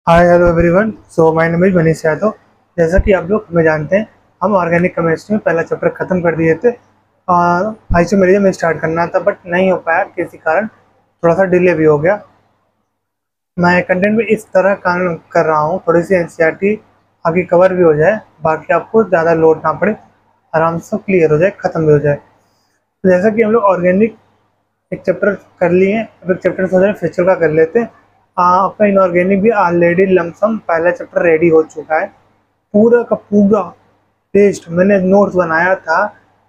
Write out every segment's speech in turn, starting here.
Hi hello everyone. So my name is Manish Yadav. जैसा कि आप लोग हमें जानते हैं, हम ऑर्गेनिक केमिस्ट्री में पहला चैप्टर ख़त्म कर दिए थे और आइसोमेरिज्म में स्टार्ट करना था, बट नहीं हो पाया किसी कारण। थोड़ा सा डिले भी हो गया। मैं कंटेंट में इस तरह काम कर रहा हूँ, थोड़ी सी एनसीईआरटी आगे कवर भी हो जाए, बाकी आपको ज़्यादा लोड ना पड़े, आराम से क्लियर हो जाए, ख़त्म भी हो जाए। तो जैसा कि हम लोग ऑर्गेनिक एक चैप्टर कर लिए, अब एक चैप्टर सोच रहे फिजिकल का कर लेते हैं। आपका इनऑर्गेनिक भी ऑलरेडी लमसम पहला चैप्टर रेडी हो चुका है। पूरा का पूरा टेस्ट मैंने नोट्स बनाया था।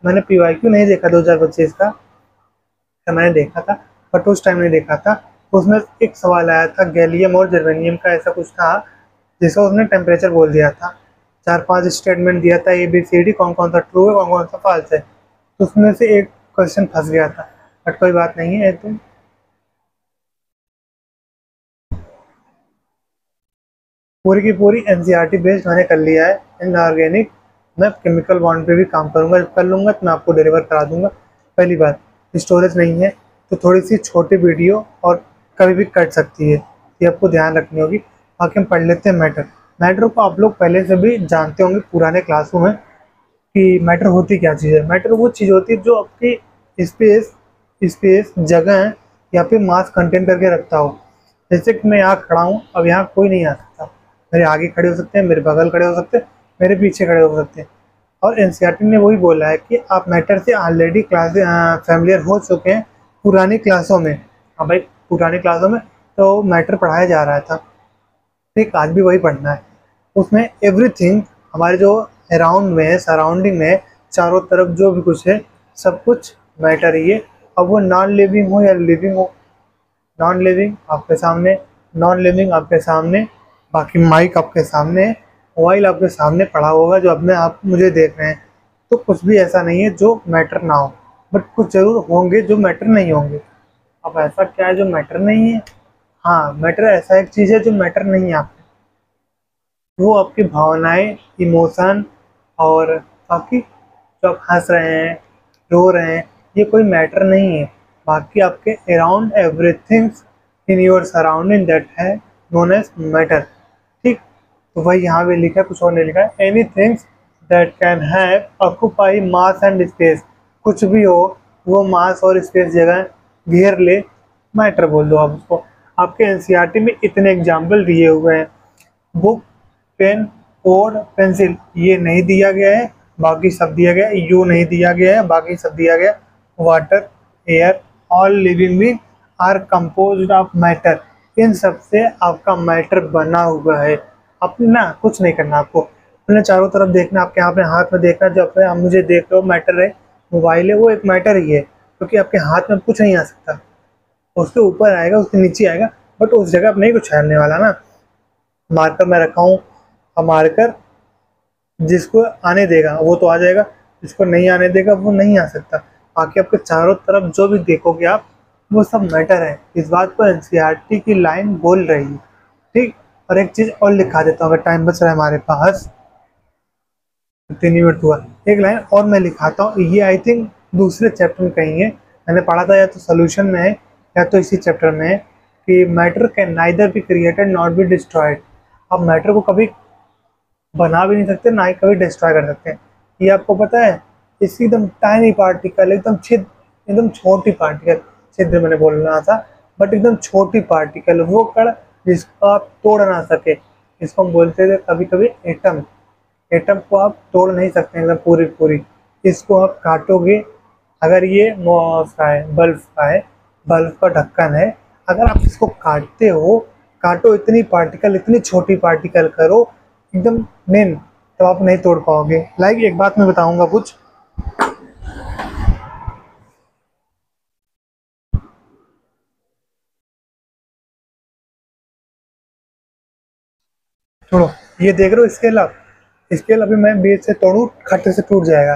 मैंने पीवाईक्यू नहीं देखा 2025 का, मैंने देखा था बट उस टाइम नहीं देखा था। उसमें एक सवाल आया था गैलियम और जर्मेनियम का, ऐसा कुछ था जिसका उसने टेम्परेचर बोल दिया था। 4-5 स्टेटमेंट दिया था ABCD, कौन कौन सा ट्रू है कौन कौन सा फॉल्स है। तो उसमें से एक क्वेश्चन फंस गया था, बट कोई बात नहीं है। तो पूरी की पूरी एनसीईआरटी बेस्ड मैंने कर लिया है इनऑर्गेनिक। मैं केमिकल बॉन्ड पे भी काम करूंगा, जब कर लूँगा तो मैं आपको डिलीवर करा दूंगा। पहली बात, स्टोरेज नहीं है तो थोड़ी सी छोटी वीडियो और कभी भी कट सकती है, ये आपको ध्यान रखनी होगी। बाकी हम पढ़ लेते हैं मैटर। मैटर को आप लोग पहले से भी जानते होंगे पुराने क्लासों में कि मैटर होती क्या चीज़ है। मैटर वो चीज़ होती है जो आपकी स्पेस स्पेस जगह है या फिर मास कंटेन करके रखता हो। जैसे कि मैं यहाँ खड़ा हूँ, अब यहाँ कोई नहीं आ सकता। मेरे आगे खड़े हो सकते हैं, मेरे बगल खड़े हो सकते हैं, मेरे पीछे खड़े हो सकते हैं। और एनसीईआरटी ने वही बोला है कि आप मैटर से ऑलरेडी क्लास फैमिलियर हो चुके हैं पुरानी क्लासों में। हाँ भाई, पुरानी क्लासों में तो मैटर पढ़ाया जा रहा था, ठीक आज भी वही पढ़ना है। उसमें एवरीथिंग हमारे जो अराउंड में है, सराउंडिंग में है, चारों तरफ जो भी कुछ है, सब कुछ मैटर ही है। अब वो नॉन लिविंग हो या लिविंग हो। नॉन लिविंग आपके सामने, नॉन लिविंग आपके सामने, बाकी माइक आपके सामने है, मोबाइल आपके सामने पड़ा होगा जो अब में आप मुझे देख रहे हैं। तो कुछ भी ऐसा नहीं है जो मैटर ना हो, बट कुछ ज़रूर होंगे जो मैटर नहीं होंगे। अब ऐसा क्या है जो मैटर नहीं है? हाँ, मैटर ऐसा एक चीज़ है जो मैटर नहीं है आप, वो आपकी भावनाएं, इमोशन और बाकी जो आप हंस रहे हैं, रो रहे हैं, ये कोई मैटर नहीं है। बाकी आपके around everything in your surrounding that है नोन एज मैटर। ठीक, तो वही यहाँ भी लिखा है, कुछ और नहीं लिखा है। Any things that can have occupy mass and space, कुछ भी हो वो मास और स्पेस जगह घेर ले, मैटर बोल दो आप उसको। आपके एनसीईआरटी में इतने एग्जाम्पल दिए हुए हैं। बुक, पेन, बोर्ड, पेंसिल ये नहीं दिया गया है, बाकी सब दिया गया है। यू नहीं दिया गया है, बाकी सब दिया गया। Water, air, all living being are composed of matter, इन सब से आपका मैटर बना हुआ है। अपना कुछ नहीं करना, आपको अपने चारों तरफ देखना, आपके यहाँ अपने हाथ में देखना, जो अपने आप मुझे देख रहे हो मैटर है। मोबाइल है वो एक मैटर ही है, क्योंकि आपके हाथ में कुछ नहीं आ सकता, उसके ऊपर आएगा, उसके नीचे आएगा, बट उस जगह पर नहीं कुछ आने वाला ना। मार्कर मैं रखा हूँ, अब मार्कर जिसको आने देगा वो तो आ जाएगा, जिसको नहीं आने देगा वो नहीं आ सकता। बाकी आपके चारों तरफ जो भी देखोगे आप, वो सब मैटर है। इस बात को एनसीईआरटी की लाइन बोल रही है। ठीक, और एक चीज़ और लिखा देता हूँ, अगर टाइम बच रहा है हमारे पास, 3 मिनट हुआ, एक लाइन और मैं लिखाता हूँ। ये आई थिंक दूसरे चैप्टर में कहीं है, मैंने पढ़ा था, या तो सोल्यूशन में है या तो इसी चैप्टर में है, कि matter can neither be created not be destroyed. आप मैटर को कभी बना भी नहीं सकते, ना ही कभी डिस्ट्रॉय कर सकते हैं। ये आपको पता है, इसकी एकदम टाइनी पार्टिकल, एकदम छिद्र, एकदम छोटी पार्टिकल, छिद्र मैंने बोलना था, बट एकदम छोटी पार्टिकल, वो कण जिसको आप तोड़ ना सके, इसको हम बोलते थे कभी कभी एटम। एटम को आप तोड़ नहीं सकते एकदम पूरी पूरी, इसको आप काटोगे। अगर ये उसका है, बल्ब का है, बल्ब का ढक्कन है, अगर आप इसको काटते हो, काटो इतनी पार्टिकल, इतनी छोटी पार्टिकल करो एकदम मेन, तो आप नहीं तोड़ पाओगे। लाइक एक बात मैं बताऊंगा कुछ, छोड़ो, ये देख रहे हो स्केल अप, स्केल अभी मैं बेस से तोड़ूँ खट्टे से टूट जाएगा,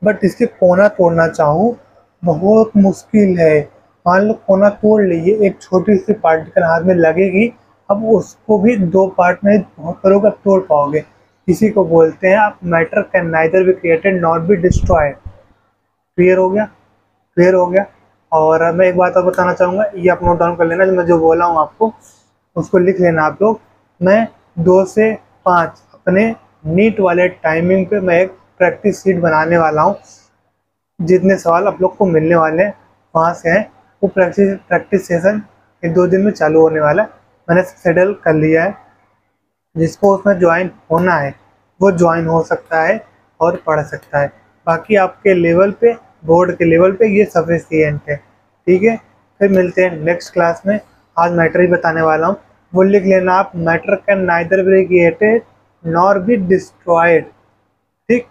बट इसके कोना तोड़ना चाहूँ बहुत मुश्किल है। मान लो कोना तोड़ लीजिए, एक छोटी सी पार्टिकल हाथ में लगेगी, अब उसको भी दो पार्ट में करोगे अब तोड़ पाओगे। इसी को बोलते हैं आप matter can neither be created not be destroyed. Clear हो गया? क्लियर हो गया। और मैं एक बात और बताना चाहूँगा, ये आप नोट डाउन कर लेना, जो मैं जो बोला हूँ आपको उसको लिख लेना आप लोग। मैं 2 से 5 अपने नीट वाले टाइमिंग पे मैं एक प्रैक्टिस शीट बनाने वाला हूँ। जितने सवाल आप लोग को मिलने वाले हैं वहाँ से हैं, वो प्रैक्टिस सेशन 1-2 दिन में चालू होने वाला है। मैंने शेड्यूल कर लिया है। जिसको उसमें ज्वाइन होना है वो ज्वाइन हो सकता है और पढ़ सकता है। बाकी आपके लेवल पे, बोर्ड के लेवल पे ये सफिशिएंट है। ठीक है, फिर मिलते हैं नेक्स्ट क्लास में। आज मैटर ही बताने वाला हूँ, वो लिख लेना आप। Matter can neither be created nor be destroyed. ठीक,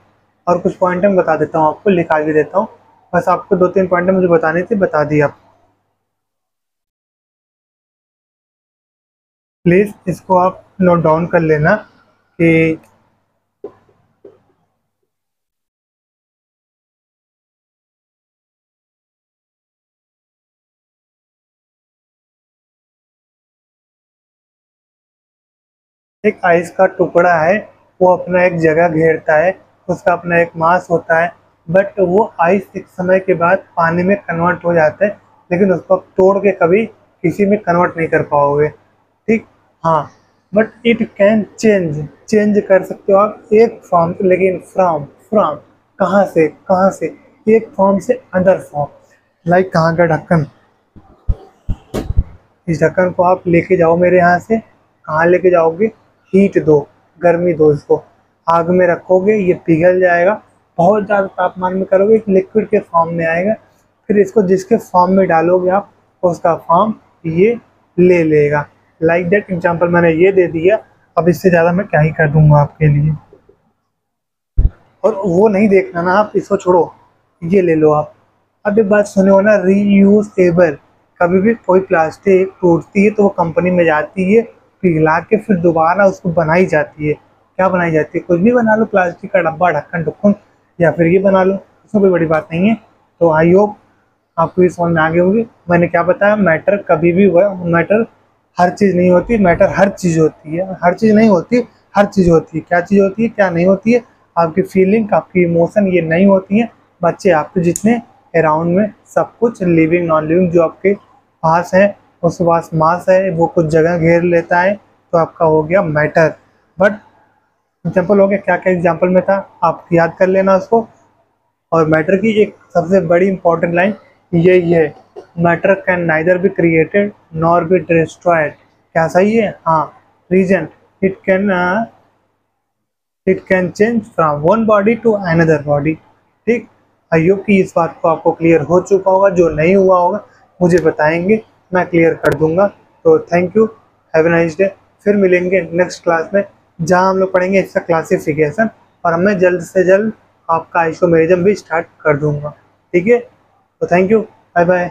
और कुछ पॉइंट मैं बता देता हूँ आपको, लिखा भी देता हूँ। बस आपको 2-3 पॉइंट मुझे बताने थे, बता दिए आप। प्लीज़ इसको आप नोट डाउन कर लेना कि एक आइस का टुकड़ा है, वो अपना एक जगह घेरता है, उसका अपना एक मास होता है, बट वो आइस एक समय के बाद पानी में कन्वर्ट हो जाता है, लेकिन उसको आप तोड़ के कभी किसी में कन्वर्ट नहीं कर पाओगे। ठीक, हाँ, but it can change, change कर सकते हो आप एक फॉर्म से, लेकिन फ्रॉम फ्रॉम कहाँ से, एक फॉर्म से अदर फॉर्म। लाइक कहाँ का ढक्कन, इस ढक्कन को आप लेके जाओ मेरे यहाँ से, कहाँ लेके जाओगे, हीट दो, गर्मी दो, इसको आग में रखोगे, ये पिघल जाएगा, बहुत ज़्यादा तापमान में करोगे, लिक्विड के फॉर्म में आएगा। फिर इसको जिसके फॉर्म में डालोगे आप, उसका फॉर्म ये ले लेगा। लाइक दैट एग्जाम्पल मैंने ये दे दिया। अब इससे ज़्यादा मैं क्या ही कर दूंगा आपके लिए। और वो नहीं देखना ना आप, इसको छोड़ो, ये ले लो आप। अब एक बात सुने हो ना, रीयूजेबल। कभी भी कोई प्लास्टिक टूटती है तो वो कंपनी में जाती है, पिघला के फिर दोबारा उसको बनाई जाती है। क्या बनाई जाती है, कुछ भी बना लो, प्लास्टिक का डब्बा, ढक्कन ढुक्कन, या फिर ये बना लो, उसमें कोई बड़ी बात नहीं है। तो आई होप आपको ये समझ में आ गई होगी मैंने क्या बताया। मैटर कभी भी हुआ, मैटर हर चीज़ नहीं होती, मैटर हर चीज़ होती है, हर चीज़ नहीं होती, हर चीज़ होती है। क्या चीज़ होती है, क्या नहीं होती है, आपकी फीलिंग, आपकी इमोशन, ये नहीं होती है। बच्चे आपके जितने अराउंड में सब कुछ लिविंग नॉन लिविंग जो आपके पास है, उसके पास मास है, वो कुछ जगह घेर लेता है, तो आपका हो गया मैटर। बट एग्जाम्पल हो गया, क्या क्या एग्जाम्पल में था आप याद कर लेना उसको। और मैटर की एक सबसे बड़ी इंपॉर्टेंट लाइन यही है, matter can neither be created nor be destroyed. क्या सही है, हाँ। Reason, it can change from one body to another body. ठीक, आई होप कि इस बात को आपको क्लियर हो चुका होगा। जो नहीं हुआ होगा मुझे बताएंगे, मैं क्लियर कर दूंगा। तो thank you, have a nice day. फिर मिलेंगे नेक्स्ट क्लास में, जहां हम लोग पढ़ेंगे इसका क्लासिफिकेशन, और मैं जल्द से जल्द आपका आइसोमेरिज्म भी स्टार्ट कर दूंगा। ठीक है, तो थैंक यू, बाय बाय।